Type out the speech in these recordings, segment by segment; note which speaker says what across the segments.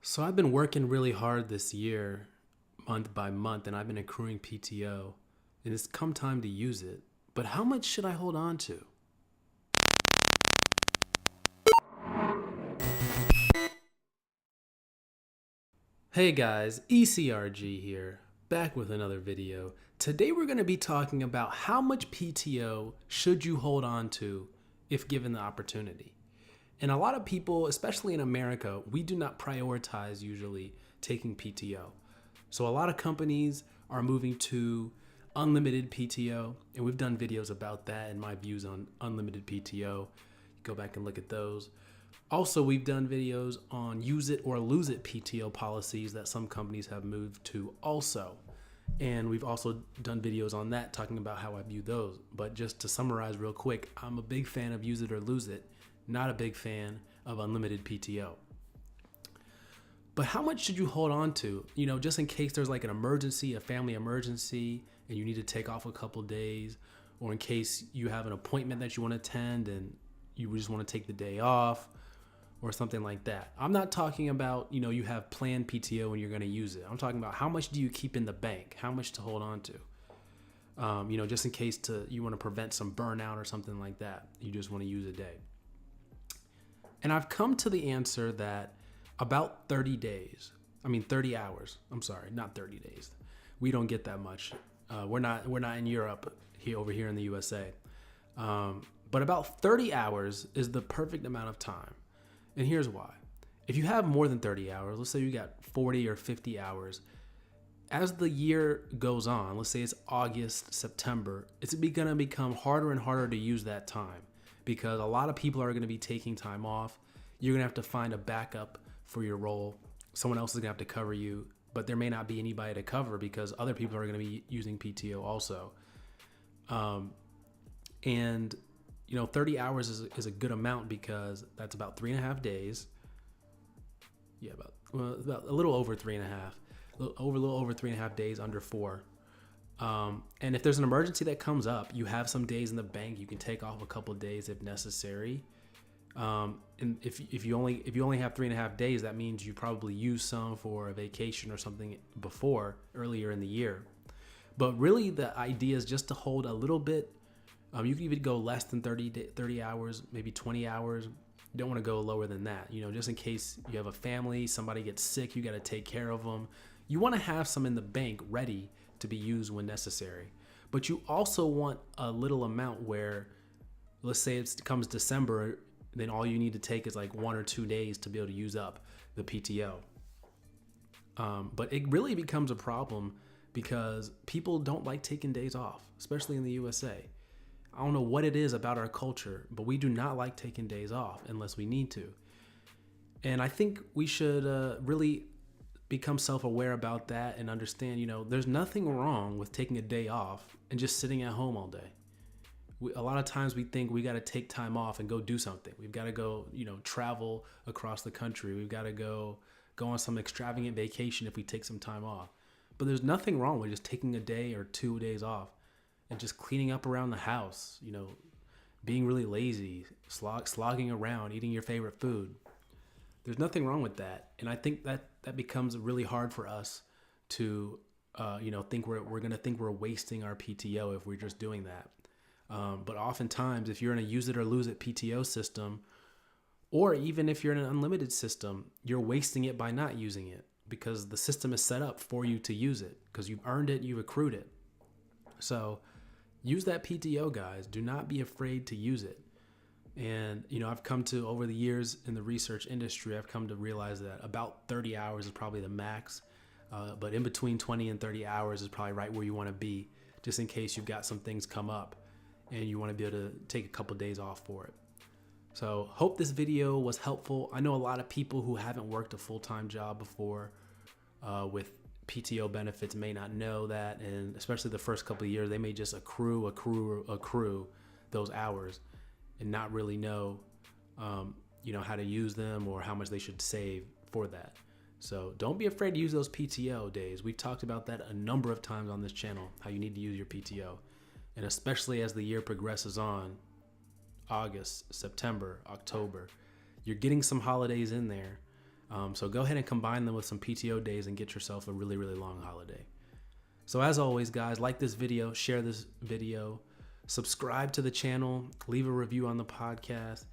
Speaker 1: So I've been working really hard this year, month by month, and I've been accruing PTO, and it's come time to use it. But how much should I hold on to? Hey guys, ECRG here, back with another video. Today we're going to be talking about how much PTO should you hold on to if given the opportunity. And a lot of people, especially in America, we do not prioritize usually taking PTO. So a lot of companies are moving to unlimited PTO, and we've done videos about that and my views on unlimited PTO. Go back and look at those. Also, we've done videos on use it or lose it PTO policies that some companies have moved to also. And we've also done videos on that talking about how I view those. But just to summarize real quick, I'm a big fan of use it or lose it, not a big fan of unlimited PTO. But how much should you hold on to? You know, just in case there's like an emergency, a family emergency, and you need to take off a couple days, or in case you have an appointment that you want to attend and you just want to take the day off, or something like that. I'm not talking about, you have planned PTO and you're going to use it. I'm talking about how much do you keep in the bank? How much to hold on to? Just in case you want to prevent some burnout or something like that. You just want to use a day. And I've come to the answer that about 30 hours. I'm sorry, not 30 days. We don't get that much. We're not in Europe over here in the USA. But about 30 hours is the perfect amount of time. And here's why. If you have more than 30 hours, let's say you got 40 or 50 hours, as the year goes on, let's say it's August, September, it's going to become harder and harder to use that time because a lot of people are going to be taking time off. You're going to have to find a backup for your role. Someone else is going to have to cover you, but there may not be anybody to cover because other people are going to be using PTO also. 30 hours is a good amount because that's about 3.5 days. Yeah, about a little over 3.5, a little over 3.5 days, under 4. And if there's an emergency that comes up, you have some days in the bank. You can take off a couple of days if necessary. And if you only have 3.5 days, that means you probably use some for a vacation or something earlier in the year. But really, the idea is just to hold a little bit. You can even go less than 30 hours, maybe 20 hours. You don't want to go lower than that. Just in case you have a family, somebody gets sick, you got to take care of them. You want to have some in the bank ready to be used when necessary. But you also want a little amount where, let's say it comes December, then all you need to take is like 1 or 2 days to be able to use up the PTO. But it really becomes a problem because people don't like taking days off, especially in the USA. I don't know what it is about our culture, but we do not like taking days off unless we need to. And I think we should really become self-aware about that and understand, there's nothing wrong with taking a day off and just sitting at home all day. A lot of times we think we got to take time off and go do something. We've got to go, travel across the country. We've got to go on some extravagant vacation if we take some time off. But there's nothing wrong with just taking a day or 2 days off and just cleaning up around the house, being really lazy, slogging around, eating your favorite food. There's nothing wrong with that. And I think that becomes really hard for us to, think we're going to think we're wasting our PTO if we're just doing that. But oftentimes, if you're in a use it or lose it PTO system, or even if you're in an unlimited system, you're wasting it by not using it because the system is set up for you to use it because you've earned it, you've accrued it. So use that PTO, guys. Do not be afraid to use it. And, I've come to, over the years in the research industry, I've come to realize that about 30 hours is probably the max. But in between 20 and 30 hours is probably right where you want to be, just in case you've got some things come up and you want to be able to take a couple days off for it. So hope this video was helpful. I know a lot of people who haven't worked a full-time job before with PTO benefits may not know that, and especially the first couple of years, they may just accrue those hours and not really know, how to use them or how much they should save for that. So don't be afraid to use those PTO days. We've talked about that a number of times on this channel, how you need to use your PTO. And especially as the year progresses on, August, September, October, you're getting some holidays in there. So go ahead and combine them with some PTO days and get yourself a really, really long holiday. So as always, guys, like this video, share this video, subscribe to the channel, leave a review on the podcast,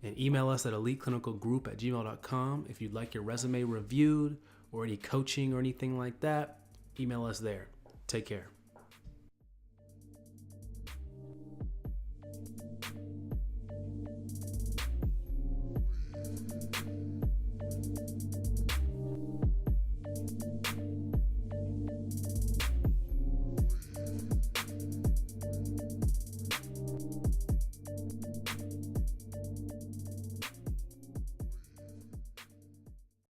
Speaker 1: and email us at eliteclinicalgroup@gmail.com. If you'd like your resume reviewed or any coaching or anything like that, email us there. Take care.